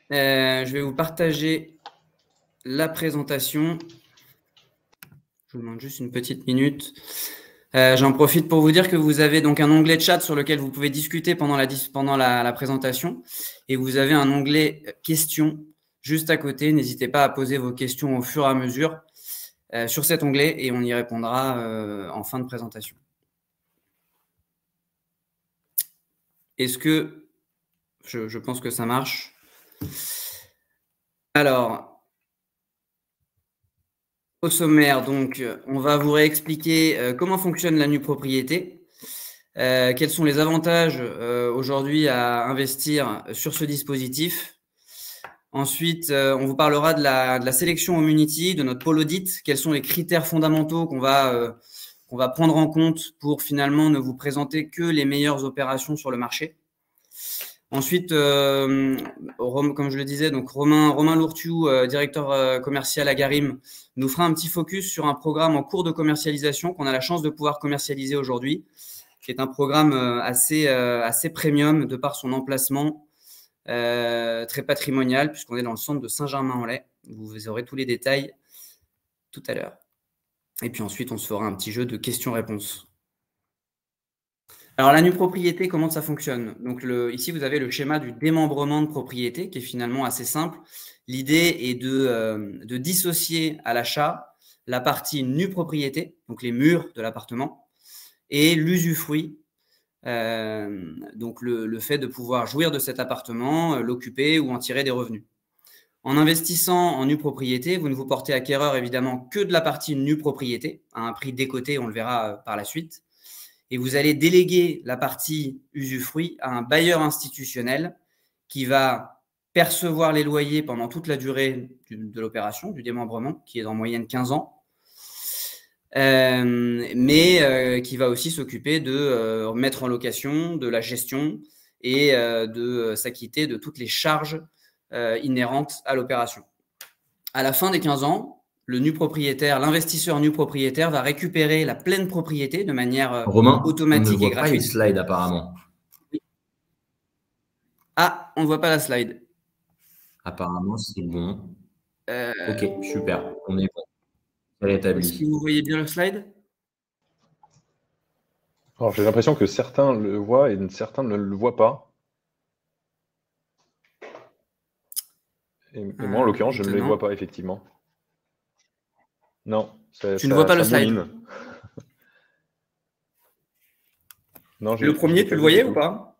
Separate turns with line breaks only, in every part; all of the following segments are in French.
Je vais vous partager la présentation. Je vous demande juste une petite minute. J'en profite pour vous dire que vous avez donc un onglet chat sur lequel vous pouvez discuter pendant la présentation. Et vous avez un onglet questions juste à côté. N'hésitez pas à poser vos questions au fur et à mesure sur cet onglet et on y répondra en fin de présentation. Est-ce que je pense que ça marche? Alors, au sommaire, donc, on va vous réexpliquer comment fonctionne la nue propriété, quels sont les avantages aujourd'hui à investir sur ce dispositif. Ensuite, on vous parlera de la sélection au Munity, de notre pôle audit, quels sont les critères fondamentaux qu'on va prendre en compte pour finalement ne vous présenter que les meilleures opérations sur le marché. Ensuite, comme je le disais, donc Romain Lourtiou, directeur commercial à Garim, nous fera un petit focus sur un programme en cours de commercialisation qu'on a la chance de pouvoir commercialiser aujourd'hui, qui est un programme assez premium de par son emplacement, très patrimonial, puisqu'on est dans le centre de Saint-Germain-en-Laye. Vous aurez tous les détails tout à l'heure. Et puis ensuite, on se fera un petit jeu de questions-réponses. Alors, la nue propriété, comment ça fonctionne? Donc, ici, vous avez le schéma du démembrement de propriété qui est finalement assez simple. L'idée est de dissocier à l'achat la partie nue propriété, donc les murs de l'appartement, et l'usufruit, donc le fait de pouvoir jouir de cet appartement, l'occuper ou en tirer des revenus. En investissant en nue propriété, vous ne vous portez acquéreur évidemment que de la partie nue propriété, à un prix décoté, on le verra par la suite. Et vous allez déléguer la partie usufruit à un bailleur institutionnel qui va percevoir les loyers pendant toute la durée de l'opération, du démembrement, qui est en moyenne 15 ans, mais qui va aussi s'occuper de mettre en location, de la gestion et de s'acquitter de toutes les charges inhérentes à l'opération. À la fin des 15 ans, l'investisseur nu propriétaire va récupérer la pleine propriété de manière automatique et gratuite.
On ne voit pas les slides apparemment.
Ah, on ne voit pas la slide.
Apparemment, c'est bon. Ok, super. On est bon. Elle est établie.
Est-ce que vous voyez bien le slide?
Alors, j'ai l'impression que certains le voient et certains ne le voient pas. Et moi, en l'occurrence, je ne les vois pas, effectivement. Non.
Tu ne vois pas le slide?
Non,
le premier, tu le voyais ou pas?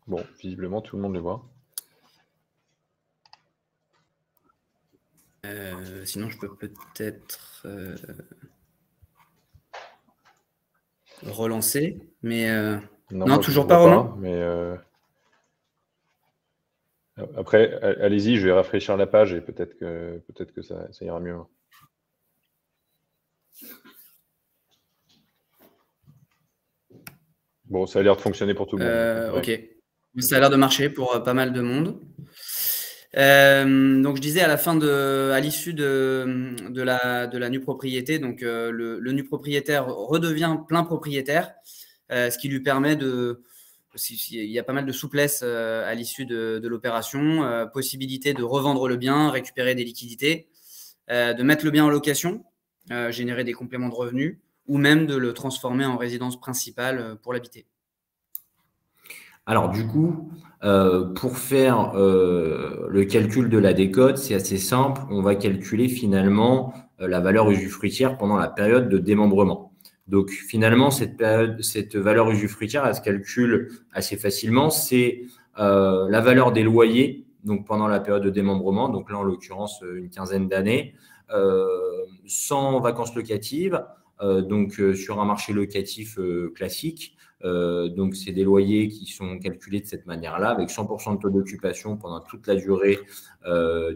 Bon, visiblement, tout le monde le voit.
Sinon, je peux peut-être relancer, mais non, toujours pas, Romain.
Mais après, allez-y, je vais rafraîchir la page et peut-être que ça ira mieux. Bon, ça a l'air de fonctionner pour tout le monde.
Ok, ça a l'air de marcher pour pas mal de monde. Donc je disais à l'issue de la nue propriété, donc le nu propriétaire redevient plein propriétaire, ce qui lui permet il y a pas mal de souplesse à l'issue de l'opération, possibilité de revendre le bien, récupérer des liquidités, de mettre le bien en location, générer des compléments de revenus, ou même de le transformer en résidence principale pour l'habiter.
Alors du coup, pour faire le calcul de la décote, c'est assez simple. On va calculer finalement la valeur usufruitière pendant la période de démembrement. Donc finalement, cette valeur usufruitière, elle se calcule assez facilement. C'est la valeur des loyers, donc pendant la période de démembrement, donc là en l'occurrence une quinzaine d'années, sans vacances locatives, donc sur un marché locatif classique. Donc, c'est des loyers qui sont calculés de cette manière-là, avec 100% de taux d'occupation pendant toute la durée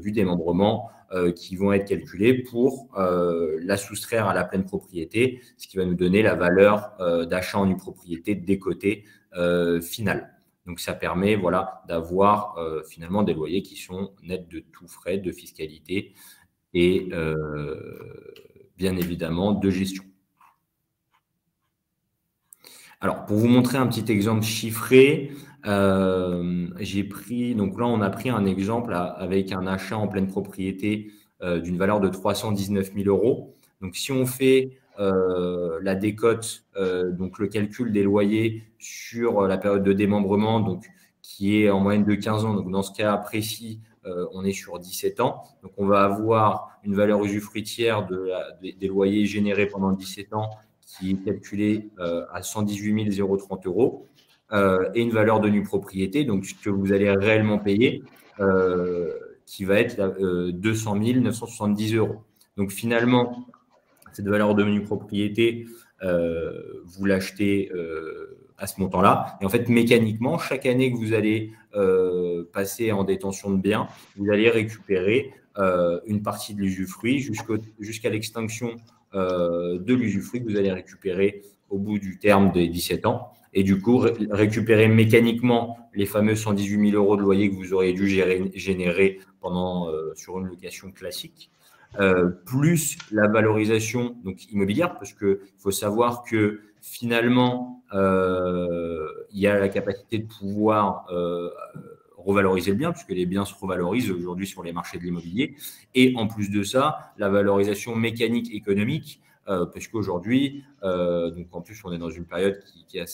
du démembrement, qui vont être calculés pour la soustraire à la pleine propriété, ce qui va nous donner la valeur d'achat en nue propriété décotée finale. Donc, ça permet d'avoir finalement des loyers qui sont nets de tout frais, de fiscalité et bien évidemment de gestion. Alors, pour vous montrer un petit exemple chiffré, J'ai pris, donc là, on a pris un exemple avec un achat en pleine propriété d'une valeur de 319 000 euros. Donc, si on fait la décote, donc le calcul des loyers sur la période de démembrement, donc qui est en moyenne de 15 ans. Donc, dans ce cas précis, on est sur 17 ans. Donc, on va avoir une valeur usufruitière des loyers générés pendant 17 ans qui est calculée à 118 030 euros et une valeur de nue propriété, donc ce que vous allez réellement payer, qui va être 200 970 euros. Donc, finalement, cette valeur de nue propriété, vous l'achetez à ce montant-là. Et en fait, mécaniquement, chaque année que vous allez passer en détention de biens, vous allez récupérer une partie de l'usufruit jusqu'à l'extinction de l'usufruit que vous allez récupérer au bout du terme des 17 ans. Et du coup, récupérer mécaniquement les fameux 118 000 euros de loyer que vous auriez dû générer sur une location classique. Plus la valorisation donc immobilière, parce qu'il faut savoir que finalement, il y a la capacité de pouvoir revaloriser le bien, puisque les biens se revalorisent aujourd'hui sur les marchés de l'immobilier. Et en plus de ça, la valorisation mécanique économique, parce qu'aujourd'hui, donc en plus, on est dans une période qui est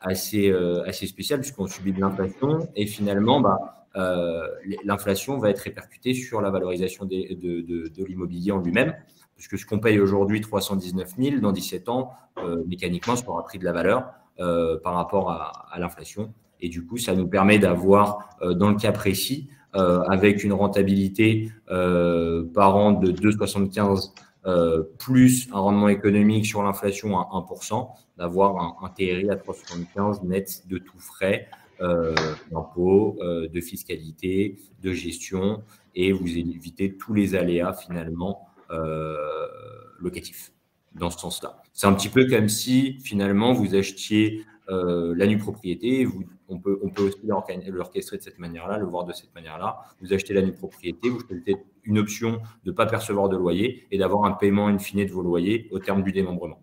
assez spéciale, puisqu'on subit de l'inflation. Et finalement, l'inflation va être répercutée sur la valorisation de l'immobilier en lui-même, puisque ce qu'on paye aujourd'hui 319 000, dans 17 ans, mécaniquement, ça aura pris de la valeur par rapport à l'inflation. Et du coup, ça nous permet d'avoir, dans le cas précis, avec une rentabilité par an de 2,75 plus un rendement économique sur l'inflation à 1%, d'avoir un TRI à 3,75 net de tout frais, d'impôts, de fiscalité, de gestion, et vous évitez tous les aléas finalement locatifs dans ce sens-là. C'est un petit peu comme si finalement vous achetiez la nue propriété. On peut aussi l'orchestrer de cette manière-là, le voir de cette manière-là. Vous achetez la nue propriété, vous choisissez une option de ne pas percevoir de loyer et d'avoir un paiement in fine de vos loyers au terme du démembrement.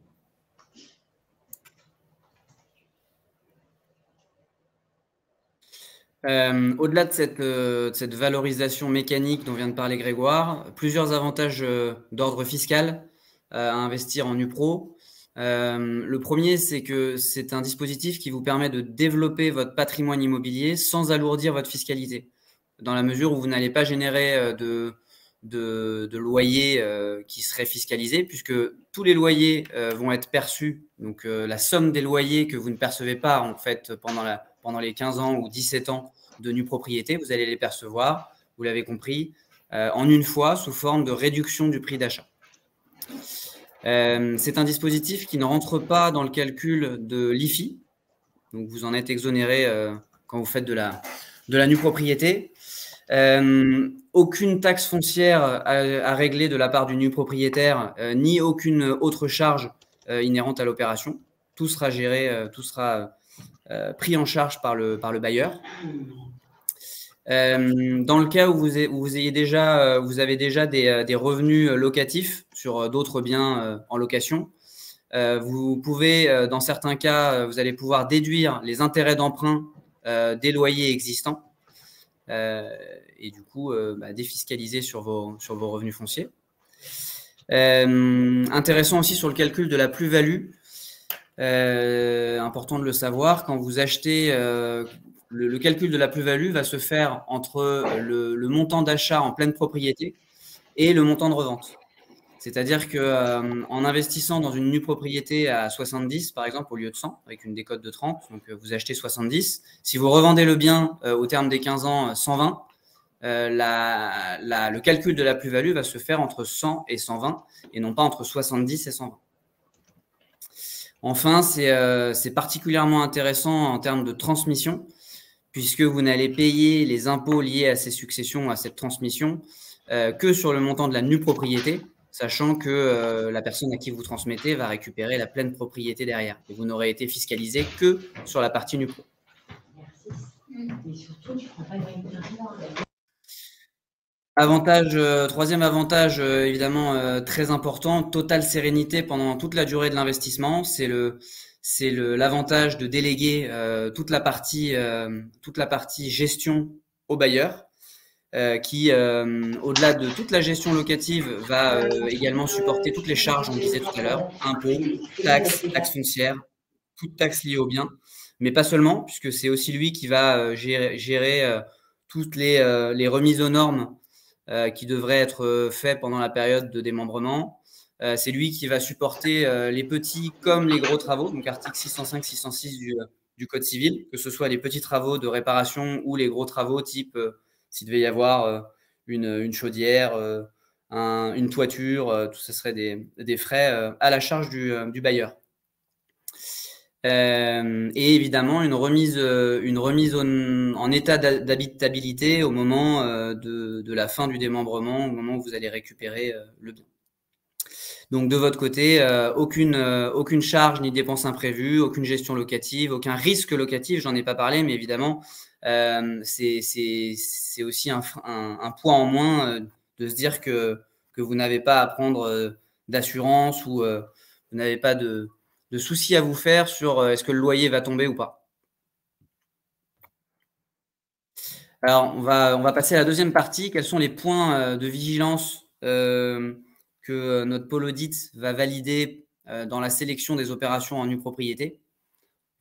Au-delà de cette valorisation mécanique dont vient de parler Grégoire, plusieurs avantages d'ordre fiscal à investir en NuPro. Le premier, c'est que c'est un dispositif qui vous permet de développer votre patrimoine immobilier sans alourdir votre fiscalité, dans la mesure où vous n'allez pas générer de loyers qui seraient fiscalisés, puisque tous les loyers vont être perçus. Donc, la somme des loyers que vous ne percevez pas en fait pendant les 15 ans ou 17 ans de nue propriété, vous allez les percevoir, vous l'avez compris, en une fois sous forme de réduction du prix d'achat. C'est un dispositif qui ne rentre pas dans le calcul de l'IFI, donc vous en êtes exonéré quand vous faites de la nue propriété. Aucune taxe foncière à régler de la part du nu propriétaire, ni aucune autre charge inhérente à l'opération. Tout sera géré, tout sera pris en charge par le bailleur. Dans le cas où vous avez déjà des revenus locatifs sur d'autres biens en location, vous pouvez, dans certains cas, vous allez pouvoir déduire les intérêts d'emprunt des loyers existants et du coup défiscaliser sur vos revenus fonciers. Intéressant aussi sur le calcul de la plus-value. Important de le savoir, quand vous achetez, le calcul de la plus-value va se faire entre le montant d'achat en pleine propriété et le montant de revente. C'est-à-dire qu'en investissant dans une nue propriété à 70, par exemple, au lieu de 100, avec une décote de 30, donc vous achetez 70. Si vous revendez le bien au terme des 15 ans 120, le calcul de la plus-value va se faire entre 100 et 120 et non pas entre 70 et 120. Enfin, c'est particulièrement intéressant en termes de transmission, puisque vous n'allez payer les impôts liés à ces successions, à cette transmission, que sur le montant de la nue propriété, sachant que la personne à qui vous transmettez va récupérer la pleine propriété derrière. Et vous n'aurez été fiscalisé que sur la partie NuPro. Mais surtout, tu ne prends pas de troisième avantage, évidemment très important, totale sérénité pendant toute la durée de l'investissement. C'est c'est l'avantage de déléguer toute la partie gestion au bailleur, qui, au-delà de toute la gestion locative, va également supporter toutes les charges, on le disait tout à l'heure, impôts, taxes foncières, toutes taxes liées au bien, mais pas seulement, puisque c'est aussi lui qui va gérer toutes les remises aux normes qui devraient être faites pendant la période de démembrement. C'est lui qui va supporter les petits comme les gros travaux, donc article 605, 606 du Code civil, que ce soit les petits travaux de réparation ou les gros travaux type s'il devait y avoir une chaudière, une toiture, tout ça serait des frais à la charge du bailleur. Et évidemment une remise en état d'habitabilité au moment de la fin du démembrement, au moment où vous allez récupérer le bien. Donc de votre côté, aucune charge ni dépense imprévue, aucune gestion locative, aucun risque locatif, j'en ai pas parlé, mais évidemment c'est aussi un poids en moins de se dire que vous n'avez pas à prendre d'assurance ou vous n'avez pas de soucis à vous faire sur est-ce que le loyer va tomber ou pas. Alors, on va passer à la deuxième partie. Quels sont les points de vigilance que notre pôle audit va valider dans la sélection des opérations en nue propriété?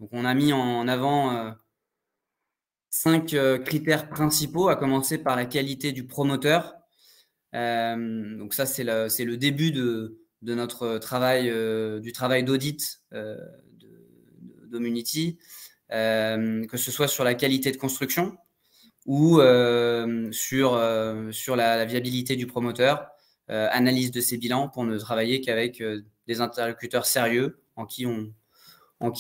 Donc, on a mis en avant 5 critères principaux, à commencer par la qualité du promoteur. Donc ça, c'est le début de notre travail, du travail d'audit d'Homunity, que ce soit sur la qualité de construction ou sur la viabilité du promoteur, analyse de ses bilans pour ne travailler qu'avec des interlocuteurs sérieux en qui on a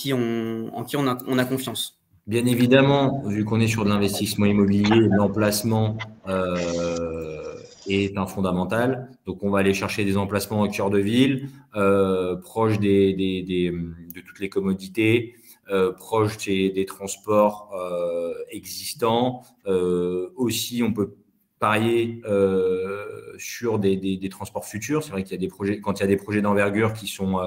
confiance.
Bien évidemment, vu qu'on est sur de l'investissement immobilier, l'emplacement est un fondamental. Donc, on va aller chercher des emplacements au cœur de ville, proches de toutes les commodités, proches des transports existants. Aussi, on peut parier sur des transports futurs. C'est vrai qu'il y a des projets, quand il y a des projets d'envergure qui sont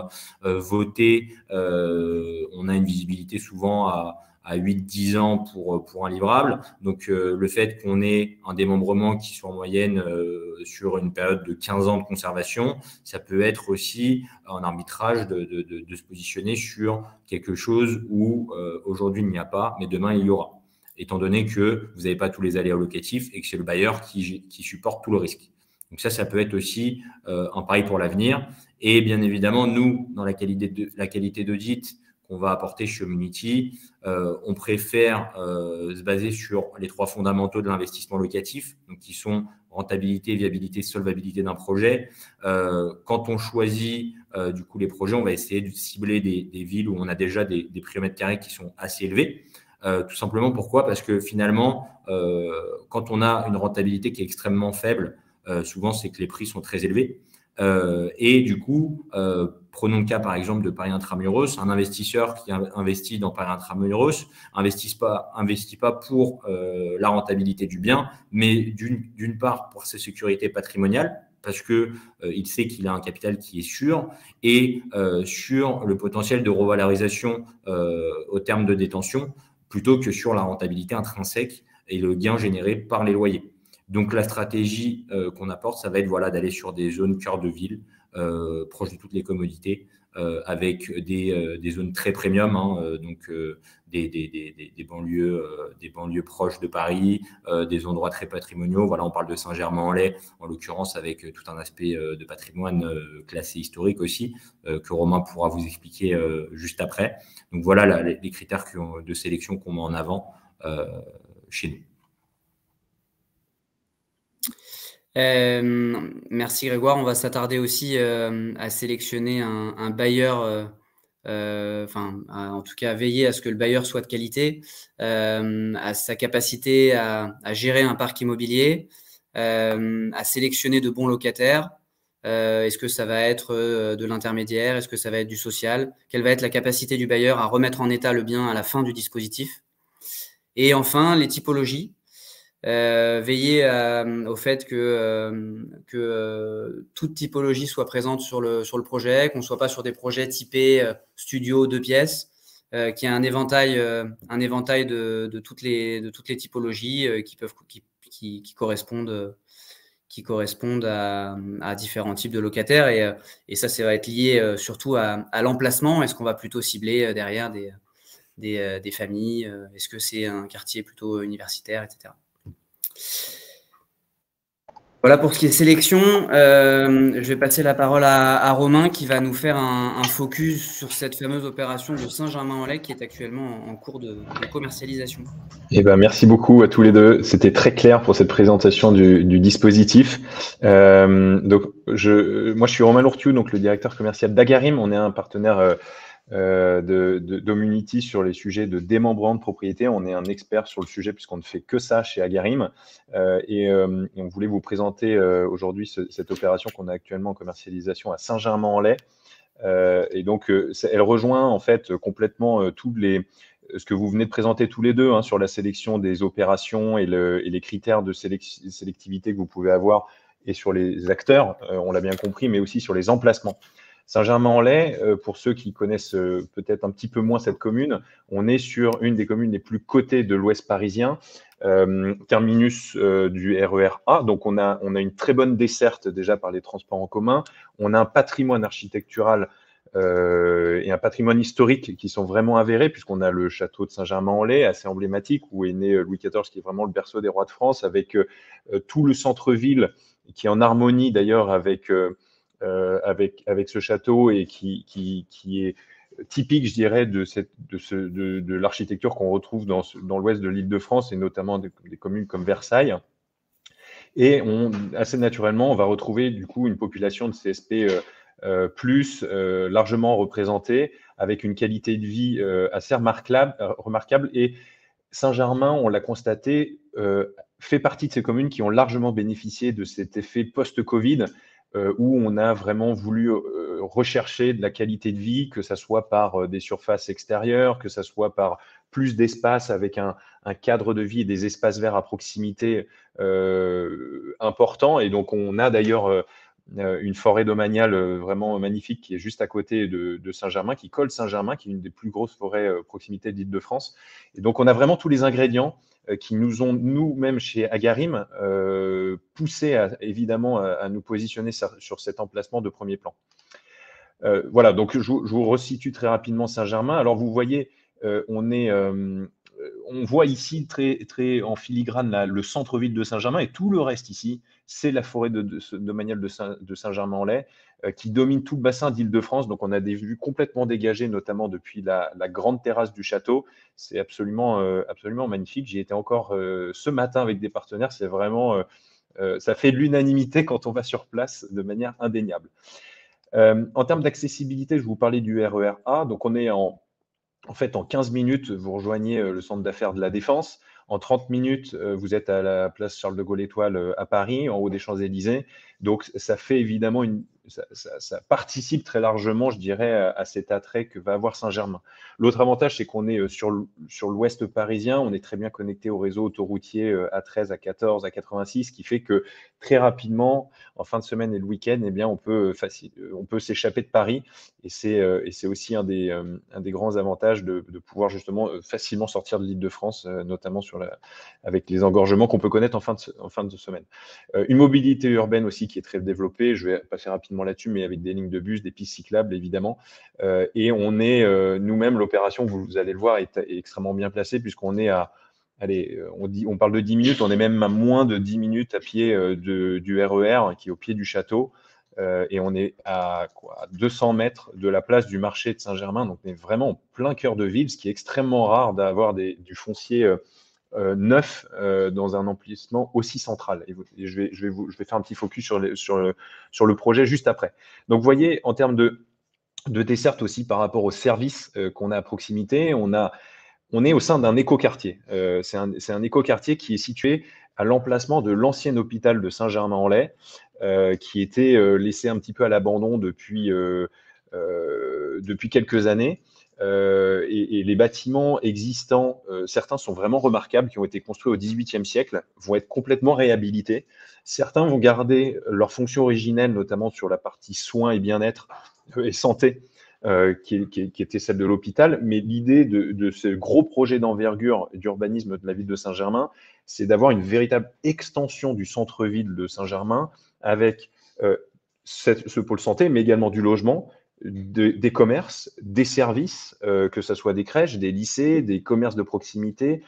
votés, on a une visibilité souvent à 8-10 ans pour un livrable. Donc, le fait qu'on ait un démembrement qui soit en moyenne sur une période de 15 ans de conservation, ça peut être aussi un arbitrage de se positionner sur quelque chose où aujourd'hui il n'y a pas, mais demain il y aura, étant donné que vous n'avez pas tous les aléas locatifs et que c'est le bailleur qui supporte tout le risque. Donc ça peut être aussi un pari pour l'avenir. Et bien évidemment, nous, dans la qualité d'audit qu'on va apporter chez Homunity, on préfère se baser sur les 3 fondamentaux de l'investissement locatif, donc qui sont rentabilité, viabilité, solvabilité d'un projet. Quand on choisit du coup les projets, on va essayer de cibler des villes où on a déjà des prix au mètre carré qui sont assez élevés. Tout simplement, pourquoi? Parce que finalement, quand on a une rentabilité qui est extrêmement faible, souvent c'est que les prix sont très élevés. Et du coup, prenons le cas par exemple de Paris Intramuros. Un investisseur qui investit dans Paris Intramuros investit pas pour la rentabilité du bien, mais d'une part pour sa sécurité patrimoniale, parce que il sait qu'il a un capital qui est sûr, et sur le potentiel de revalorisation au terme de détention, plutôt que sur la rentabilité intrinsèque et le gain généré par les loyers. Donc, la stratégie qu'on apporte, ça va être d'aller sur des zones cœur de ville, proches de toutes les commodités, avec des zones très premium, donc des banlieues proches de Paris, des endroits très patrimoniaux. Voilà, on parle de Saint-Germain-en-Laye, en l'occurrence, avec tout un aspect de patrimoine classé historique aussi, que Romain pourra vous expliquer juste après. Donc, voilà les critères de sélection qu'on met en avant chez nous.
Merci Grégoire. On va s'attarder aussi à sélectionner un bailleur, en tout cas à veiller à ce que le bailleur soit de qualité, à sa capacité à gérer un parc immobilier, à sélectionner de bons locataires. Est-ce que ça va être de l'intermédiaire? Est-ce que ça va être du social? Quelle va être la capacité du bailleur à remettre en état le bien à la fin du dispositif? Et enfin, les typologies. veiller au fait que toute typologie soit présente sur le projet, qu'on ne soit pas sur des projets typés studio 2 pièces, qu'il y ait un éventail de toutes les typologies qui correspondent à différents types de locataires. Et ça va être lié surtout à l'emplacement. Est-ce qu'on va plutôt cibler derrière des familles? Est-ce que c'est un quartier plutôt universitaire, etc. Voilà pour ce qui est sélection. Je vais passer la parole à Romain qui va nous faire un focus sur cette fameuse opération de Saint-Germain-en-Laye qui est actuellement en cours de commercialisation.
Eh ben, merci beaucoup à tous les deux. C'était très clair pour cette présentation du dispositif. Donc, moi, je suis Romain Lourtiou, donc le directeur commercial d'Agarim. On est un partenaire d'Omunity sur les sujets de démembrement de propriété. On est un expert sur le sujet puisqu'on ne fait que ça chez Agarim. On voulait vous présenter aujourd'hui cette opération qu'on a actuellement en commercialisation à Saint-Germain-en-Laye. Et donc, elle rejoint en fait complètement ce que vous venez de présenter tous les deux sur la sélection des opérations et les critères de sélectivité que vous pouvez avoir et sur les acteurs, on l'a bien compris, mais aussi sur les emplacements. Saint-Germain-en-Laye, pour ceux qui connaissent peut-être un petit peu moins cette commune, on est sur une des communes les plus cotées de l'Ouest parisien, terminus du RER A. Donc, on a une très bonne desserte déjà par les transports en commun. On a un patrimoine architectural et un patrimoine historique qui sont vraiment avérés, puisqu'on a le château de Saint-Germain-en-Laye, assez emblématique, où est né Louis XIV, qui est vraiment le berceau des rois de France, avec tout le centre-ville qui est en harmonie d'ailleurs avec ce château et qui est typique, je dirais, de l'architecture qu'on retrouve dans l'ouest de l'Île-de-France et notamment des communes comme Versailles. Et assez naturellement, on va retrouver du coup une population de CSP largement représentée, avec une qualité de vie assez remarquable. Et Saint-Germain, on l'a constaté, fait partie de ces communes qui ont largement bénéficié de cet effet post-Covid, où on a vraiment voulu rechercher de la qualité de vie, que ce soit par des surfaces extérieures, que ce soit par plus d'espace avec un cadre de vie et des espaces verts à proximité importants. Et donc, on a d'ailleurs une forêt domaniale vraiment magnifique qui est juste à côté de Saint-Germain, qui colle Saint-Germain, qui est une des plus grosses forêts proximité d'Île-de-France. Et donc, on a vraiment tous les ingrédients qui nous ont, nous-mêmes chez Agarim, poussé évidemment à nous positionner sur cet emplacement de premier plan. Voilà, donc je vous resitue très rapidement Saint-Germain. Alors, vous voyez, on voit ici très en filigrane le centre-ville de Saint-Germain, et tout le reste ici, c'est la forêt domaniale de Saint-Germain-en-Laye qui domine tout le bassin d'Île-de-France. Donc, on a des vues complètement dégagées, notamment depuis la grande terrasse du château. C'est absolument magnifique. J'y étais encore ce matin avec des partenaires. C'est vraiment, ça fait l'unanimité quand on va sur place de manière indéniable. En termes d'accessibilité, je vous parlais du RER A. Donc, on est en fait, en 15 minutes, vous rejoignez le centre d'affaires de la Défense. En 30 minutes, vous êtes à la place Charles de Gaulle-Étoile à Paris, en haut des Champs-Élysées. Donc, ça fait évidemment ça participe très largement, je dirais, à cet attrait que va avoir Saint-Germain. L'autre avantage, c'est qu'on est sur l'ouest parisien. On est très bien connecté au réseau autoroutier A13, A14, A86, ce qui fait que très rapidement, en fin de semaine et le week-end, eh bien, on peut s'échapper de Paris. Et c'est aussi un des grands avantages de pouvoir justement facilement sortir de l'Île-de-France, notamment avec les engorgements qu'on peut connaître en fin de semaine. Une mobilité urbaine aussi qui est très développée. Je vais passer rapidement là-dessus, mais avec des lignes de bus, des pistes cyclables évidemment. Et on est nous-mêmes, l'opération, vous allez le voir, est extrêmement bien placée puisqu'on est on parle de 10 minutes, on est même à moins de 10 minutes à pied du RER qui est au pied du château. Et on est à 200 mètres de la place du marché de Saint-Germain. Donc, on est vraiment en plein cœur de ville, ce qui est extrêmement rare d'avoir du foncier neuf dans un emplacement aussi central. Et je vais faire un petit focus sur le projet juste après. Donc, vous voyez, en termes de desserte aussi par rapport aux services qu'on a à proximité, on est au sein d'un écoquartier. C'est un écoquartier qui est situé à l'emplacement de l'ancien hôpital de Saint-Germain-en-Laye, qui était laissé un petit peu à l'abandon depuis quelques années. et les bâtiments existants, certains sont vraiment remarquables, qui ont été construits au XVIIIe siècle, vont être complètement réhabilités. Certains vont garder leur fonction originelle, notamment sur la partie soins et bien-être et santé, qui était celle de l'hôpital. Mais l'idée de ce gros projet d'envergure d'urbanisme de la ville de Saint-Germain, c'est d'avoir une véritable extension du centre-ville de Saint-Germain avec ce pôle santé, mais également du logement, des commerces, des services, que ce soit des crèches, des lycées, des commerces de proximité,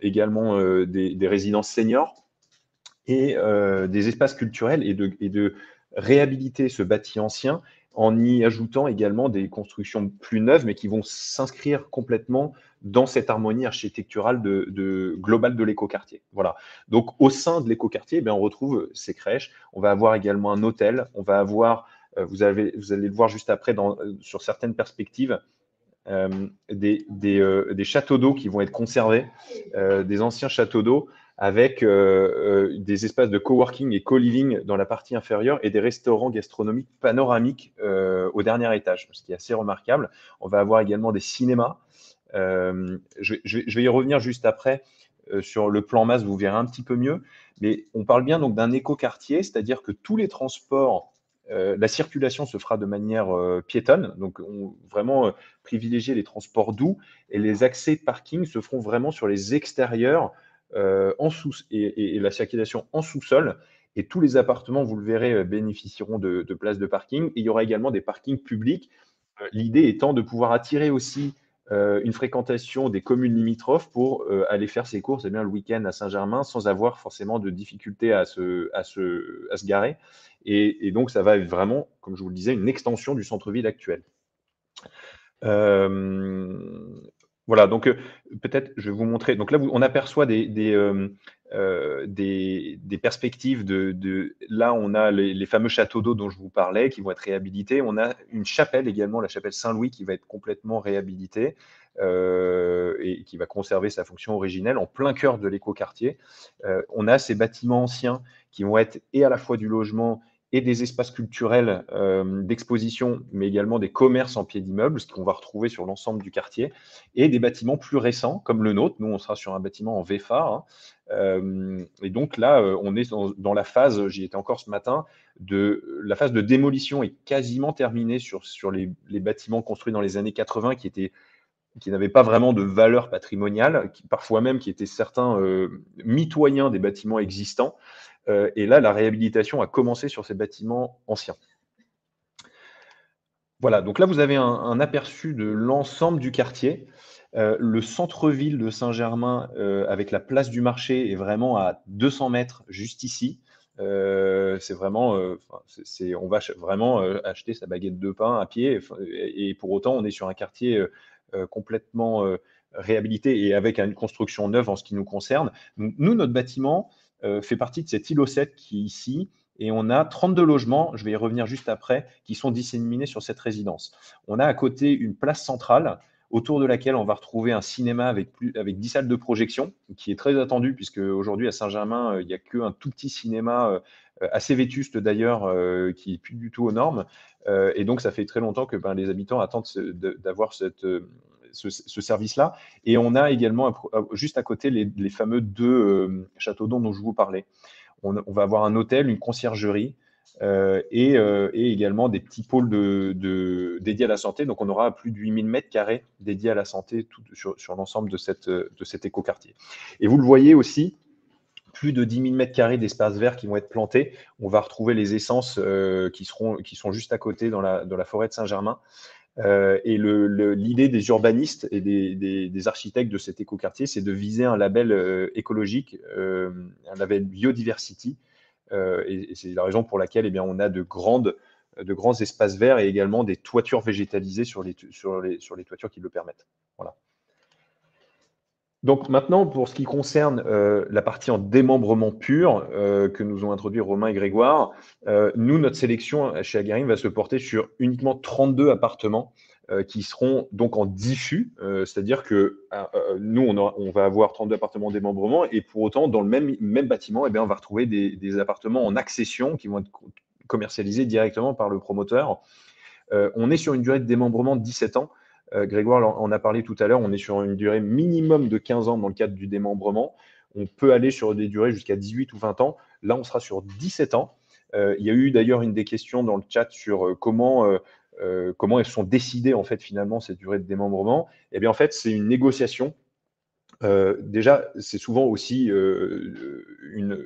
également des résidences seniors et des espaces culturels et de réhabiliter ce bâti ancien en y ajoutant également des constructions plus neuves, mais qui vont s'inscrire complètement dans cette harmonie architecturale globale de l'écoquartier. Voilà. Donc, au sein de l'écoquartier, on retrouve ces crèches. On va avoir également un hôtel. On va avoir, vous allez le voir juste après sur certaines perspectives, des châteaux d'eau qui vont être conservés, des anciens châteaux d'eau avec des espaces de coworking et co-living dans la partie inférieure et des restaurants gastronomiques panoramiques au dernier étage, ce qui est assez remarquable. On va avoir également des cinémas. Je vais y revenir juste après. Sur le plan masse, vous verrez un petit peu mieux. Mais on parle bien donc d'un écoquartier, c'est-à-dire que tous les transports, la circulation se fera de manière piétonne, donc vraiment privilégier les transports doux, et les accès parking se feront vraiment sur les extérieurs et la circulation en sous-sol. Et tous les appartements, vous le verrez, bénéficieront de places de parking. Et il y aura également des parkings publics. L'idée étant de pouvoir attirer aussi une fréquentation des communes limitrophes pour aller faire ses courses le week-end à Saint-Germain sans avoir forcément de difficultés à se garer. Et donc, ça va être vraiment, comme je vous le disais, une extension du centre-ville actuel. Voilà, donc peut-être je vais vous montrer. Donc là, on aperçoit des perspectives là, on a les fameux châteaux d'eau dont je vous parlais qui vont être réhabilités. On a une chapelle également, la chapelle Saint-Louis, qui va être complètement réhabilitée et qui va conserver sa fonction originelle en plein cœur de l'écoquartier. On a ces bâtiments anciens qui vont être et à la fois du logement et des espaces culturels d'exposition, mais également des commerces en pied d'immeuble, ce qu'on va retrouver sur l'ensemble du quartier, et des bâtiments plus récents, comme le nôtre. Nous, on sera sur un bâtiment en VFA. Et donc là, on est dans la phase, j'y étais encore ce matin, la phase de démolition est quasiment terminée sur les bâtiments construits dans les années 80 qui n'avaient pas vraiment de valeur patrimoniale, parfois même qui étaient certains mitoyens des bâtiments existants. Et là, la réhabilitation a commencé sur ces bâtiments anciens. Voilà, donc là, vous avez un aperçu de l'ensemble du quartier. Le centre-ville de Saint-Germain, avec la place du marché, est vraiment à 200 mètres, juste ici. C'est vraiment, on va vraiment acheter sa baguette de pain à pied, et pour autant, on est sur un quartier complètement réhabilité et avec une construction neuve en ce qui nous concerne. Nous, notre bâtiment fait partie de cette îlot 7 qui est ici, et on a 32 logements, je vais y revenir juste après, qui sont disséminés sur cette résidence. On a à côté une place centrale autour de laquelle on va retrouver un cinéma avec 10 salles de projection, qui est très attendu, puisque aujourd'hui à Saint-Germain, il n'y a qu'un tout petit cinéma, assez vétuste d'ailleurs, qui n'est plus du tout aux normes. Et donc, ça fait très longtemps que les habitants attendent d'avoir ce service-là. Et on a également, juste à côté, les fameux 2 châteaux d'eau dont je vous parlais. On va avoir un hôtel, une conciergerie et également des petits pôles dédiés à la santé. Donc, on aura plus de 8000 m² dédiés à la santé sur l'ensemble de cet écoquartier. Et vous le voyez aussi, plus de 10 000 m² d'espaces verts qui vont être plantés. On va retrouver les essences qui sont juste à côté dans la forêt de Saint-Germain. Et l'idée des urbanistes et des architectes de cet écoquartier, c'est de viser un label écologique, un label biodiversity. Et c'est la raison pour laquelle on a de grands espaces verts et également des toitures végétalisées sur les toitures qui le permettent. Voilà. Donc maintenant, pour ce qui concerne la partie en démembrement pur que nous ont introduit Romain et Grégoire, nous, notre sélection chez Agarim va se porter sur uniquement 32 appartements qui seront donc en diffus, c'est-à-dire que nous, on va avoir 32 appartements en démembrement et pour autant, dans le même bâtiment, on va retrouver des appartements en accession qui vont être commercialisés directement par le promoteur. On est sur une durée de démembrement de 17 ans. Grégoire en a parlé tout à l'heure, on est sur une durée minimum de 15 ans dans le cadre du démembrement. On peut aller sur des durées jusqu'à 18 ou 20 ans. Là, on sera sur 17 ans. Il y a eu d'ailleurs une des questions dans le chat sur comment elles sont décidées en fait finalement ces durées de démembrement. Eh bien en fait, c'est une négociation. Déjà, c'est souvent aussi une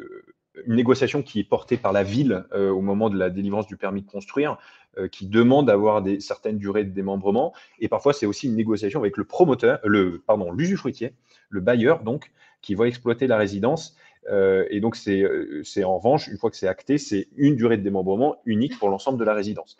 négociation qui est portée par la ville au moment de la délivrance du permis de construire, qui demande d'avoir certaines durées de démembrement. Et parfois, c'est aussi une négociation avec le promoteur, l'usufruitier, le bailleur, donc, qui va exploiter la résidence. Et donc, c'est en revanche, une fois que c'est acté, c'est une durée de démembrement unique pour l'ensemble de la résidence.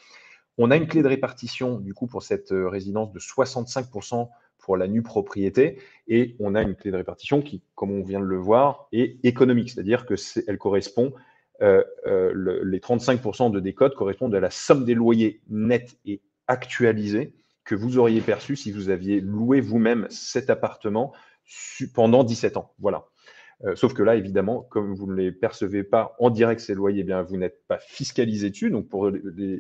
On a une clé de répartition, du coup, pour cette résidence de 65% pour la nue propriété, et on a une clé de répartition qui, comme on vient de le voir, est économique, c'est-à-dire qu'elle correspond, les 35% de décote correspondent à la somme des loyers nets et actualisés que vous auriez perçus si vous aviez loué vous-même cet appartement pendant 17 ans. Voilà. Sauf que là, évidemment, comme vous ne les percevez pas en direct, ces loyers, eh bien, vous n'êtes pas fiscalisé dessus. Donc, pour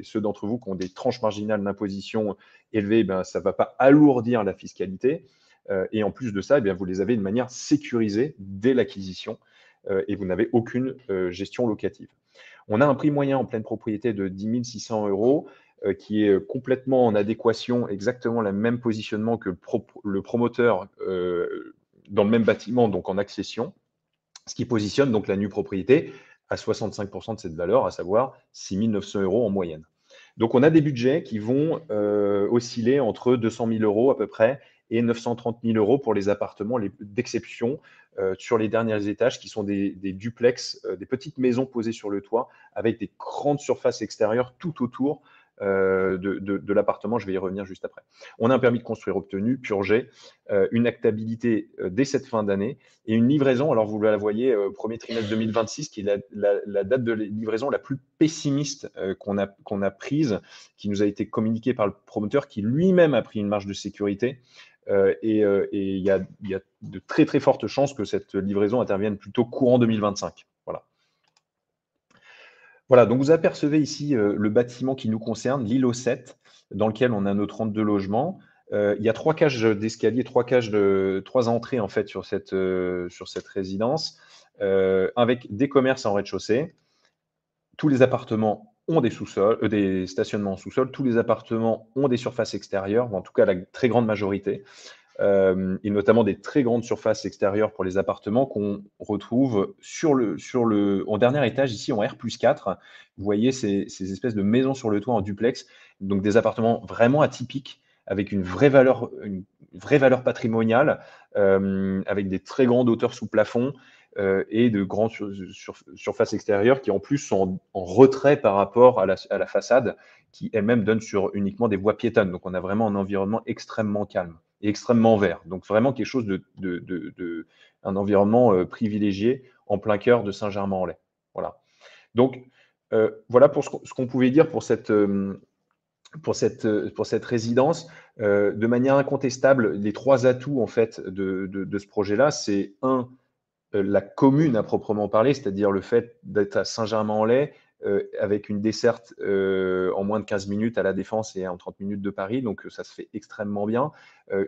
ceux d'entre vous qui ont des tranches marginales d'imposition élevées, eh ça ne va pas alourdir la fiscalité. Et en plus de ça, eh bien, vous les avez de manière sécurisée dès l'acquisition et vous n'avez aucune gestion locative. On a un prix moyen en pleine propriété de 10 600 € qui est complètement en adéquation, exactement le même positionnement que le promoteur dans le même bâtiment, donc en accession. Ce qui positionne donc la nue propriété à 65% de cette valeur, à savoir 6 900 € en moyenne. Donc, on a des budgets qui vont osciller entre 200 000 € à peu près et 930 000 € pour les appartements d'exception sur les derniers étages, qui sont des duplex, des petites maisons posées sur le toit avec des grandes surfaces extérieures tout autour de l'appartement. Je vais y revenir juste après. On a un permis de construire obtenu, purgé, une actabilité dès cette fin d'année et une livraison. Alors, vous la voyez, premier trimestre 2026, qui est la date de livraison la plus pessimiste qu'on a prise, qui nous a été communiquée par le promoteur, qui lui-même a pris une marge de sécurité. Et il y a de très, très fortes chances que cette livraison intervienne plutôt courant 2025. Voilà. Voilà, donc vous apercevez ici le bâtiment qui nous concerne, l'îlot 7, dans lequel on a nos 32 logements. Il y a 3 cages d'escalier, 3 entrées en fait sur cette résidence, avec des commerces en rez-de-chaussée. Tous les appartements ont des sous-sols, des stationnements en sous-sol. Tous les appartements ont des surfaces extérieures, en tout cas la très grande majorité. Et notamment des très grandes surfaces extérieures pour les appartements qu'on retrouve en dernier étage, ici en R+4. Vous voyez ces espèces de maisons sur le toit en duplex, donc des appartements vraiment atypiques, avec une vraie valeur patrimoniale, avec des très grandes hauteurs sous plafond et de grandes surfaces extérieures qui en plus sont en retrait par rapport à la façade, qui elle-même donne sur uniquement des voies piétonnes. Donc on a vraiment un environnement extrêmement calme et extrêmement vert. Donc vraiment quelque chose un environnement privilégié en plein cœur de Saint-Germain-en-Laye. Voilà. Donc voilà pour ce qu'on pouvait dire pour cette résidence. De manière incontestable, les 3 atouts en fait de ce projet-là, c'est la commune à proprement parler, c'est-à-dire le fait d'être à Saint-Germain-en-Laye, avec une desserte en moins de 15 minutes à La Défense et en 30 minutes de Paris, donc ça se fait extrêmement bien.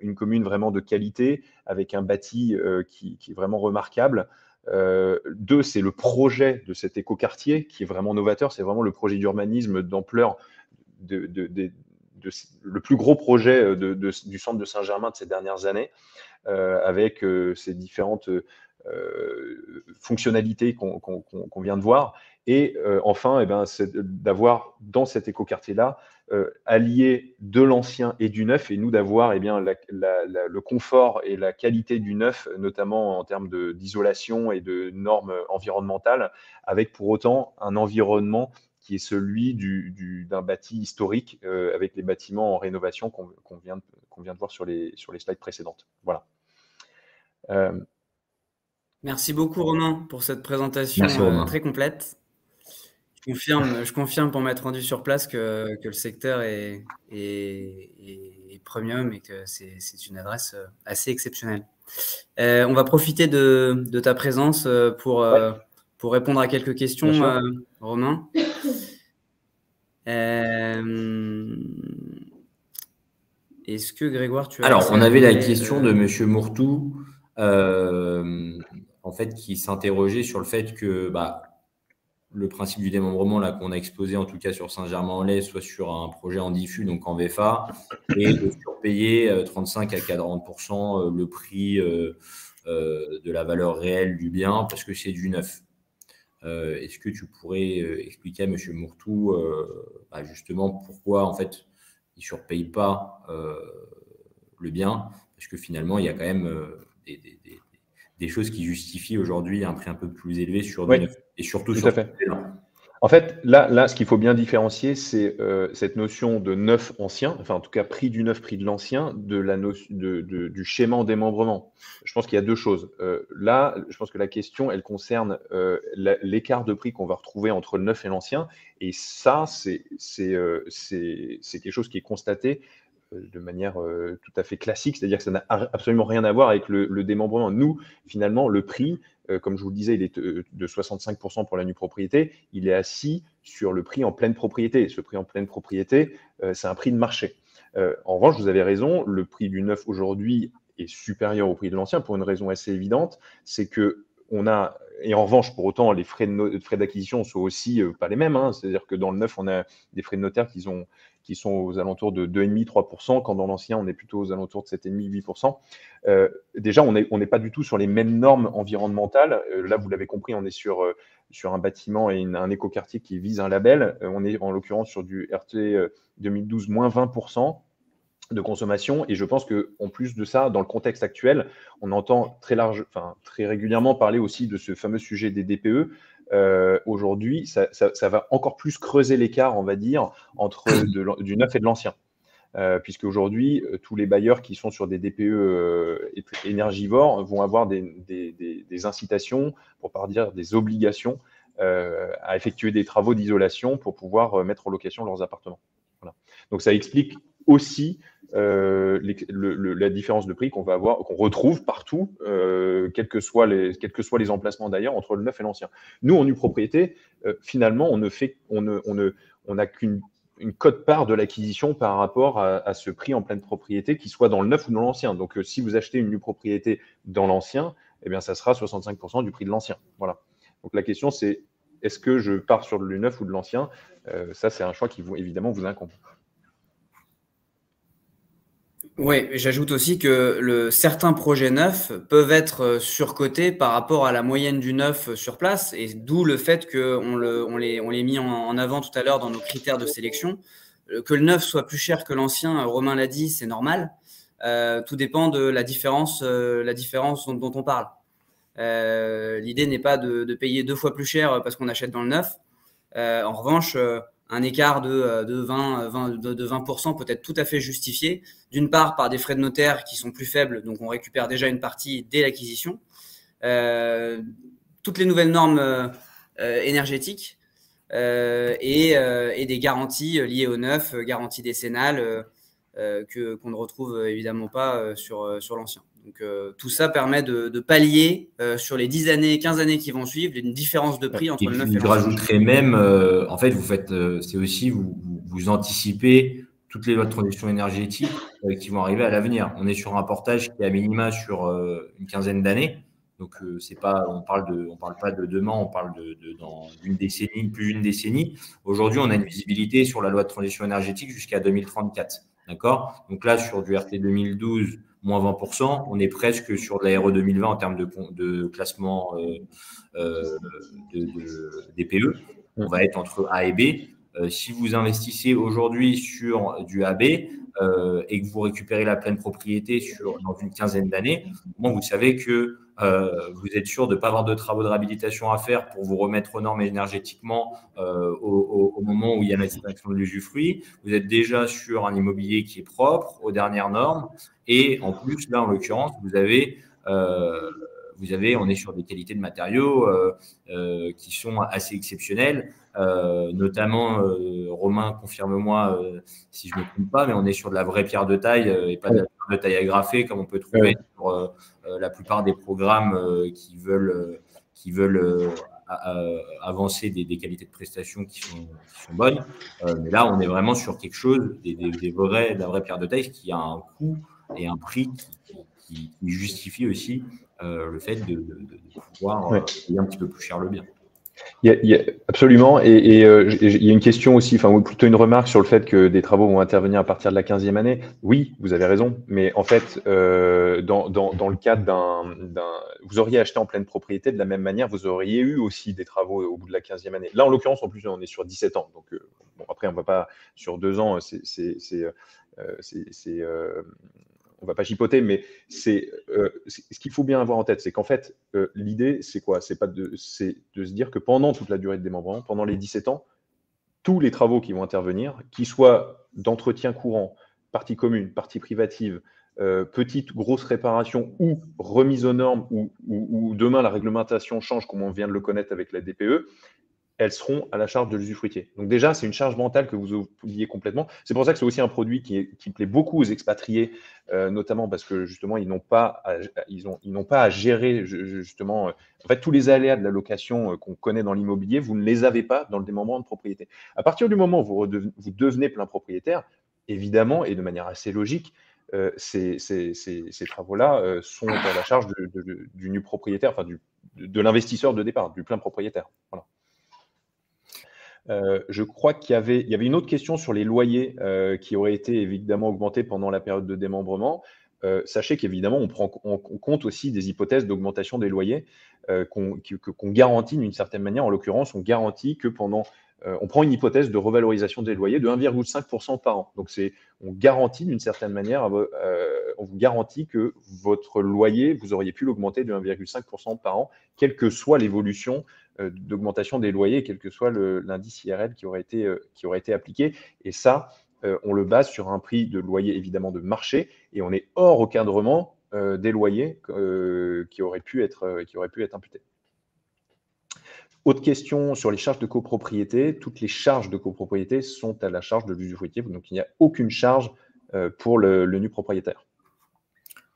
Une commune vraiment de qualité, avec un bâti qui est vraiment remarquable. 2, c'est le projet de cet écoquartier qui est vraiment novateur, c'est vraiment le projet d'urbanisme d'ampleur, le plus gros projet du centre de Saint-Germain de ces dernières années, avec ces différentes fonctionnalités qu'on vient de voir. Et enfin, c'est d'avoir dans cet écoquartier-là allié de l'ancien et du neuf, et nous d'avoir le confort et la qualité du neuf, notamment en termes d'isolation et de normes environnementales, avec pour autant un environnement qui est celui d'un bâti historique, avec les bâtiments en rénovation qu'on vient de voir sur les slides précédentes. Voilà.
Merci beaucoup Romain pour cette présentation
Merci, Romain.
très complète. Je confirme pour m'être rendu sur place que le secteur est premium et que c'est une adresse assez exceptionnelle. On va profiter de ta présence pour répondre à quelques questions, Romain. Est-ce que Grégoire, tu as
Alors,
laissé
on avait la
arriver,
question de Monsieur Mourtou, en fait, qui s'interrogeait sur le fait que le principe du démembrement là qu'on a exposé, en tout cas sur Saint-Germain-en-Laye, soit sur un projet en diffus, donc en VFA, et de surpayer 35 à 40% le prix de la valeur réelle du bien parce que c'est du neuf. Est-ce que tu pourrais expliquer à M. Mourtou justement pourquoi en fait il ne surpaye pas le bien, parce que finalement il y a quand même des choses qui justifient aujourd'hui un prix un peu plus élevé sur du neuf, et surtout
tout
sur
à fait. En fait, là, ce qu'il faut bien différencier, c'est cette notion de neuf ancien, enfin en tout cas prix du neuf, prix de l'ancien, du schéma en démembrement. Je pense qu'il y a deux choses. Là, je pense que la question, elle concerne l'écart de prix qu'on va retrouver entre le neuf et l'ancien, et ça, c'est quelque chose qui est constaté de manière tout à fait classique, c'est-à-dire que ça n'a absolument rien à voir avec le démembrement. Nous, finalement, le prix, comme je vous le disais, il est de 65% pour la nue propriété, il est assis sur le prix en pleine propriété. Ce prix en pleine propriété, c'est un prix de marché. En revanche, vous avez raison, le prix du neuf aujourd'hui est supérieur au prix de l'ancien pour une raison assez évidente, c'est que on a, et en revanche, pour autant, les frais d'acquisition sont aussi pas les mêmes. C'est-à-dire que dans le neuf, on a des frais de notaire qui sont aux alentours de 2,5-3%, quand dans l'ancien, on est plutôt aux alentours de 7,5-8%. Déjà, on n'est pas du tout sur les mêmes normes environnementales. Là, vous l'avez compris, on est sur un bâtiment et un écoquartier qui vise un label. On est en l'occurrence sur du RT 2012 moins 20% de consommation. Et je pense qu'en plus de ça, dans le contexte actuel, on entend très régulièrement parler aussi de ce fameux sujet des DPE. Aujourd'hui, ça va encore plus creuser l'écart, on va dire, entre du neuf et de l'ancien. Puisque aujourd'hui, tous les bailleurs qui sont sur des DPE énergivores vont avoir des incitations, pour pas dire des obligations, à effectuer des travaux d'isolation pour pouvoir mettre en location leurs appartements. Voilà. Donc ça explique aussi la différence de prix qu'on va avoir, qu'on retrouve partout, quels que soient les emplacements d'ailleurs, entre le neuf et l'ancien. Nous, en nue propriété, finalement, on n'a qu'une quote-part de l'acquisition par rapport à ce prix en pleine propriété, qu'il soit dans le neuf ou dans l'ancien. Donc, si vous achetez une nue propriété dans l'ancien, eh bien, ça sera 65% du prix de l'ancien. Voilà. Donc, la question, c'est est-ce que je pars sur du neuf ou de l'ancien? Ça, c'est un choix qui, évidemment, vous incombe.
Oui, j'ajoute aussi que certains projets neufs peuvent être surcotés par rapport à la moyenne du neuf sur place, et d'où le fait qu'on les mis en avant tout à l'heure dans nos critères de sélection. Que le neuf soit plus cher que l'ancien, Romain l'a dit, c'est normal. Tout dépend de la différence dont on parle. L'idée n'est pas de payer 2 fois plus cher parce qu'on achète dans le neuf. En revanche, un écart de 20% peut être tout à fait justifié, d'une part par des frais de notaire qui sont plus faibles, donc on récupère déjà une partie dès l'acquisition. Toutes les nouvelles normes énergétiques et des garanties liées au neuf, garanties décennales qu'on ne retrouve évidemment pas sur l'ancien. Donc tout ça permet de pallier sur les 10 années, 15 années qui vont suivre une différence de prix entre le neuf et l'ancien.
Je rajouterais même, en fait, vous faites, c'est aussi, vous anticipez toutes les lois de transition énergétique qui vont arriver à l'avenir. On est sur un portage qui est à minima sur une quinzaine d'années. Donc, on parle pas de demain, on parle dans une décennie, plus d'une décennie. Aujourd'hui, on a une visibilité sur la loi de transition énergétique jusqu'à 2034. D'accord? Donc là, sur du RT 2012, moins 20%, on est presque sur de la RE 2020 en termes de classement DPE. On va être entre A et B. Si vous investissez aujourd'hui sur du AB et que vous récupérez la pleine propriété dans une quinzaine d'années, vous savez que vous êtes sûr de ne pas avoir de travaux de réhabilitation à faire pour vous remettre aux normes énergétiquement au moment où il y a l'extinction de l'usufruit. Vous êtes déjà sur un immobilier qui est propre, aux dernières normes. Et en plus, là, en l'occurrence, on est sur des qualités de matériaux qui sont assez exceptionnelles. Notamment, Romain, confirme-moi si je ne me trompe pas, mais on est sur de la vraie pierre de taille et pas de la pierre de taille agrafée comme on peut trouver sur la plupart des programmes qui veulent avancer des qualités de prestation qui sont bonnes. Mais là, on est vraiment sur quelque chose, de la vraie pierre de taille qui a un coût et un prix qui justifie aussi le fait de pouvoir payer un petit peu plus cher le bien.
Absolument. Et il y a une question aussi, enfin, ou plutôt une remarque sur le fait que des travaux vont intervenir à partir de la 15e année. Oui, vous avez raison. Mais en fait, dans le cadre vous auriez acheté en pleine propriété de la même manière, vous auriez eu aussi des travaux au bout de la 15e année. Là, en l'occurrence, en plus, on est sur 17 ans. Donc, bon, après, on ne va pas sur 2 ans, on ne va pas chipoter, mais ce qu'il faut bien avoir en tête, c'est qu'en fait, l'idée, c'est quoi? C'est de se dire que pendant toute la durée de démembrement, pendant les 17 ans, tous les travaux qui vont intervenir, qu'ils soient d'entretien courant, partie commune, partie privative, petite, grosse réparation ou remise aux normes, ou demain la réglementation change, comme on vient de le connaître avec la DPE, elles seront à la charge de l'usufruitier. Donc déjà, c'est une charge mentale que vous oubliez complètement. C'est pour ça que c'est aussi un produit qui plaît beaucoup aux expatriés, notamment parce que justement, ils n'ont pas à gérer justement. En fait, tous les aléas de la location qu'on connaît dans l'immobilier, vous ne les avez pas dans le démembrement de propriété. À partir du moment où vous devenez plein propriétaire, évidemment, et de manière assez logique, ces travaux-là sont à la charge du nu propriétaire, enfin de l'investisseur de départ, du plein propriétaire. Voilà. Je crois qu'il y avait une autre question sur les loyers qui auraient été évidemment augmentés pendant la période de démembrement. Sachez qu'évidemment, on prend en compte aussi des hypothèses d'augmentation des loyers qu'on garantit d'une certaine manière. En l'occurrence, on garantit que on prend une hypothèse de revalorisation des loyers de 1,5% par an. Donc, on garantit d'une certaine manière, on vous garantit que votre loyer, vous auriez pu l'augmenter de 1,5% par an, quelle que soit l'évolution d'augmentation des loyers, quel que soit l'indice IRL qui aurait été appliqué. Et ça, on le base sur un prix de loyer évidemment de marché, et on est hors recadrement des loyers qui auraient pu être imputés. Autre question sur les charges de copropriété. Toutes les charges de copropriété sont à la charge de l'usufruitier, donc il n'y a aucune charge pour le nu propriétaire.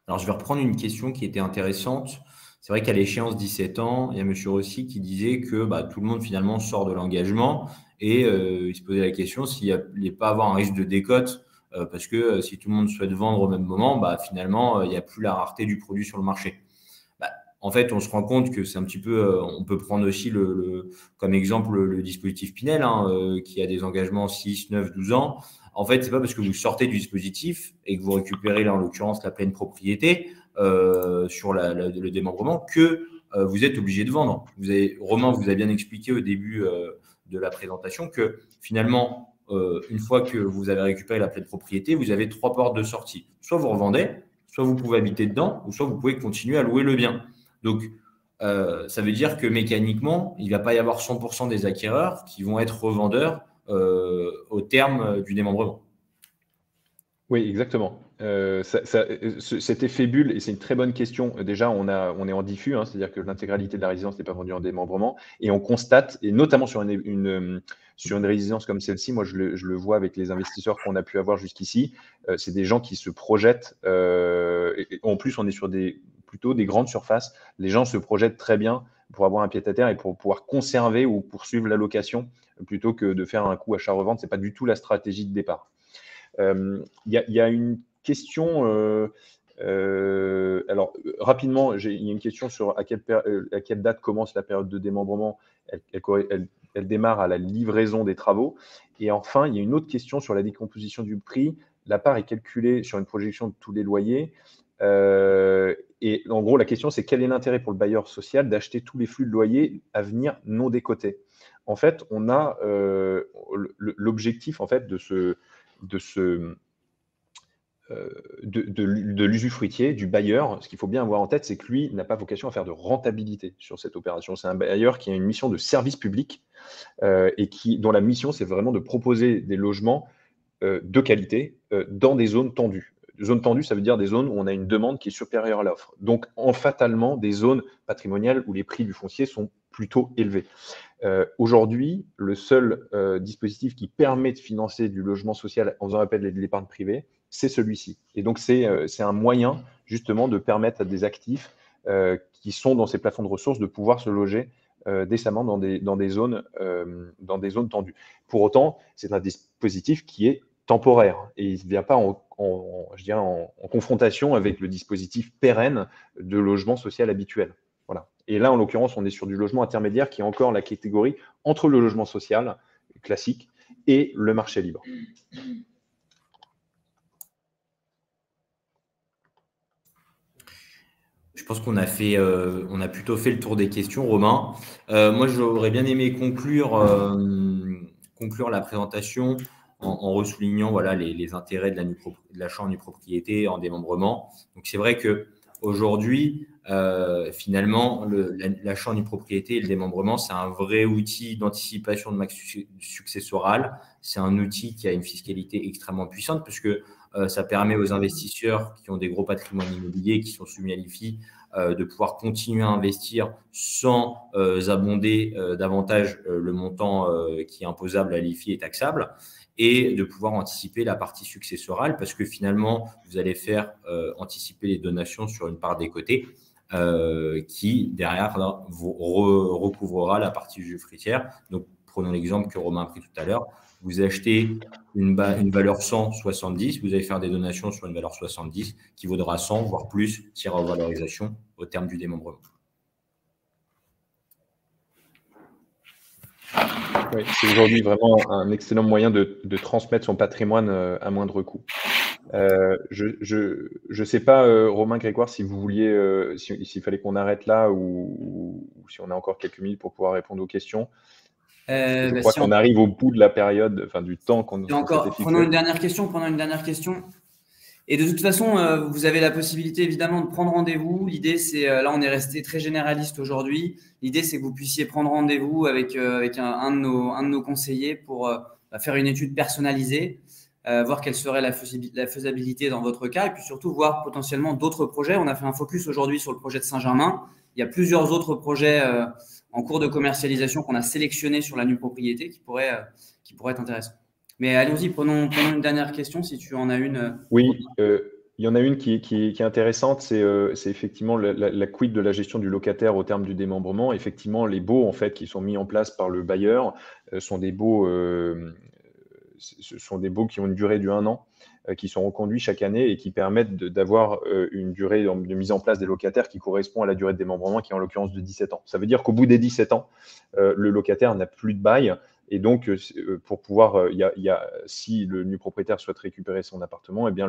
Alors, je vais reprendre une question qui était intéressante. C'est vrai qu'à l'échéance 17 ans, il y a M. Rossi qui disait que tout le monde finalement sort de l'engagement et il se posait la question s'il n'y a pas avoir un risque de décote parce que si tout le monde souhaite vendre au même moment, finalement, il n'y a plus la rareté du produit sur le marché. En fait, on se rend compte que c'est un petit peu, on peut prendre aussi comme exemple le dispositif Pinel qui a des engagements 6, 9, 12 ans. En fait, ce n'est pas parce que vous sortez du dispositif et que vous récupérez là, en l'occurrence, la pleine propriété sur le démembrement que vous êtes obligé de vendre. Romain vous a bien expliqué au début de la présentation que finalement, une fois que vous avez récupéré la pleine propriété, vous avez 3 portes de sortie. Soit vous revendez, soit vous pouvez habiter dedans, ou soit vous pouvez continuer à louer le bien. Donc, ça veut dire que mécaniquement, il ne va pas y avoir 100% des acquéreurs qui vont être revendeurs au terme du démembrement.
Oui, exactement. Cet effet bulle, et c'est une très bonne question. Déjà, on est en diffus, c'est-à-dire que l'intégralité de la résidence n'est pas vendue en démembrement, et on constate, et notamment sur une résidence comme celle-ci, moi je le vois avec les investisseurs qu'on a pu avoir jusqu'ici, c'est des gens qui se projettent. Et en plus, on est sur plutôt des grandes surfaces. Les gens se projettent très bien pour avoir un pied-à-terre et pour pouvoir conserver ou poursuivre la location plutôt que de faire un coup achat-revente. Ce n'est pas du tout la stratégie de départ. Il y a une question. Alors, rapidement, il y a une question sur à quelle date commence la période de démembrement. Elle démarre à la livraison des travaux. Et enfin, il y a une autre question sur la décomposition du prix. La part est calculée sur une projection de tous les loyers. Et en gros, la question, c'est quel est l'intérêt pour le bailleur social d'acheter tous les flux de loyers à venir non décotés? En fait, on a l'objectif en fait de l'usufruitier, du bailleur. Ce qu'il faut bien avoir en tête, c'est que lui n'a pas vocation à faire de rentabilité sur cette opération. C'est un bailleur qui a une mission de service public et dont la mission, c'est vraiment de proposer des logements de qualité dans des zones tendues. Zone tendue, ça veut dire des zones où on a une demande qui est supérieure à l'offre. Donc, fatalement, des zones patrimoniales où les prix du foncier sont plutôt élevés. Aujourd'hui, le seul dispositif qui permet de financer du logement social en faisant appel de l'épargne privée, c'est celui-ci. Et donc, c'est un moyen justement de permettre à des actifs qui sont dans ces plafonds de ressources de pouvoir se loger décemment dans des zones tendues. Pour autant, c'est un dispositif qui est temporaire et il ne vient pas je dirais en confrontation avec le dispositif pérenne de logement social habituel. Voilà. Et là, en l'occurrence, on est sur du logement intermédiaire qui est encore la catégorie entre le logement social classique et le marché libre.
Je pense qu'on a plutôt fait le tour des questions, Romain. Moi, j'aurais bien aimé conclure la présentation en ressoulignant voilà, les intérêts de l'achat en nue propriété, en démembrement. Donc, c'est vrai qu'aujourd'hui, finalement, l'achat en nue propriété et le démembrement, c'est un vrai outil d'anticipation de max successoral. C'est un outil qui a une fiscalité extrêmement puissante parce que ça permet aux investisseurs qui ont des gros patrimoines immobiliers, qui sont soumis à l'IFI, de pouvoir continuer à investir sans abonder davantage le montant qui est imposable à l'IFI et taxable, et de pouvoir anticiper la partie successorale parce que finalement, vous allez faire anticiper les donations sur une part des côtés qui, derrière, vous recouvrera la partie usufruitière. Donc, prenons l'exemple que Romain a pris tout à l'heure. Vous achetez une valeur 100, 70, vous allez faire des donations sur une valeur 70 qui vaudra 100, voire plus, si revalorisation au terme du démembrement.
Oui, c'est aujourd'hui vraiment un excellent moyen de transmettre son patrimoine à moindre coût. Je ne sais pas, Romain, Grégoire, si vous vouliez, s'il fallait qu'on arrête là ou si on a encore quelques minutes pour pouvoir répondre aux questions. Je crois qu'on arrive au bout de la période, enfin du temps qu'on s'était fixé.
Prenons une dernière question. Et de toute façon, vous avez la possibilité évidemment de prendre rendez-vous. L'idée, c'est, là on est resté très généraliste aujourd'hui. L'idée, c'est que vous puissiez prendre rendez-vous avec un de nos conseillers pour faire une étude personnalisée, voir quelle serait la faisabilité dans votre cas et puis surtout voir potentiellement d'autres projets. On a fait un focus aujourd'hui sur le projet de Saint-Germain. Il y a plusieurs autres projets en cours de commercialisation qu'on a sélectionnés sur la nue propriété qui pourraient être intéressants. Mais allons-y, prenons une dernière question si tu en as une.
Oui, il y en a une qui est intéressante, c'est effectivement la quid de la gestion du locataire au terme du démembrement. Effectivement, les baux en fait qui sont mis en place par le bailleur sont des baux qui ont une durée de 1 an, qui sont reconduits chaque année et qui permettent d'avoir une durée de mise en place des locataires qui correspond à la durée de démembrement qui est en l'occurrence de 17 ans. Ça veut dire qu'au bout des 17 ans, le locataire n'a plus de bail. Et donc, pour pouvoir, si le nu propriétaire souhaite récupérer son appartement, eh bien,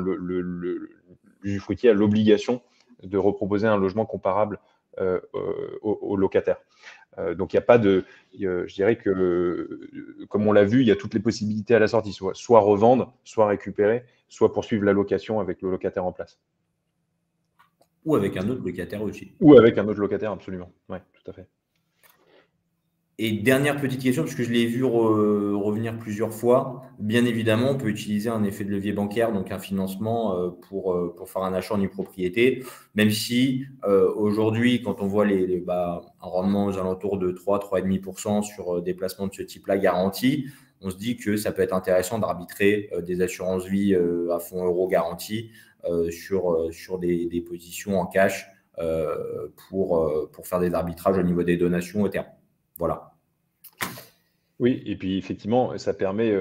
l'usufruitier a l'obligation de reproposer un logement comparable au locataire. Donc, il n'y a pas de… je dirais que, comme on l'a vu, il y a toutes les possibilités à la sortie, soit revendre, soit récupérer, soit poursuivre la location avec le locataire en place.
Ou avec un autre locataire aussi.
Ou avec un autre locataire, absolument. Oui, tout à fait.
Et dernière petite question, parce que je l'ai vu revenir plusieurs fois. Bien évidemment, on peut utiliser un effet de levier bancaire, donc un financement pour faire un achat en nue propriété, même si aujourd'hui, quand on voit un rendement aux alentours de 3,5% sur des placements de ce type-là garantis, on se dit que ça peut être intéressant d'arbitrer des assurances vie à fonds euros garantis sur des positions en cash pour faire des arbitrages au niveau des donations au terme. Voilà.
Oui, et puis effectivement, ça permet,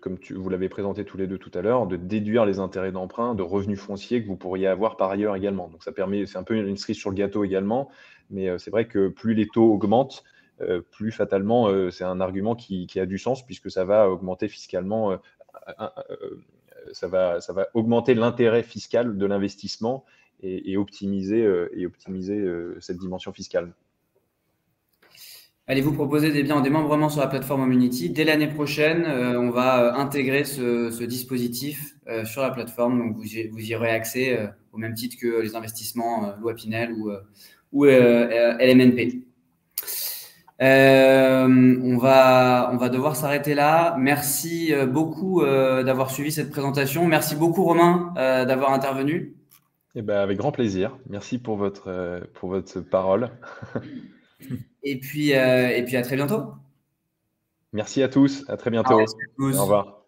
comme vous l'avez présenté tous les deux tout à l'heure, de déduire les intérêts d'emprunt de revenus fonciers que vous pourriez avoir par ailleurs également. Donc ça permet, c'est un peu une cerise sur le gâteau également, mais c'est vrai que plus les taux augmentent, plus fatalement, c'est un argument qui a du sens puisque ça va augmenter fiscalement, ça va augmenter l'intérêt fiscal de l'investissement et optimiser cette dimension fiscale.
Allez vous proposer des biens en démembrement sur la plateforme Homunity. Dès l'année prochaine, on va intégrer ce dispositif sur la plateforme. Donc, vous y aurez accès au même titre que les investissements loi Pinel ou LMNP. On va devoir s'arrêter là. Merci beaucoup d'avoir suivi cette présentation. Merci beaucoup, Romain, d'avoir intervenu.
Eh ben, avec grand plaisir. Merci pour votre parole.
Et puis à très bientôt.
Merci à tous. À très bientôt.
Merci à tous.
Au revoir.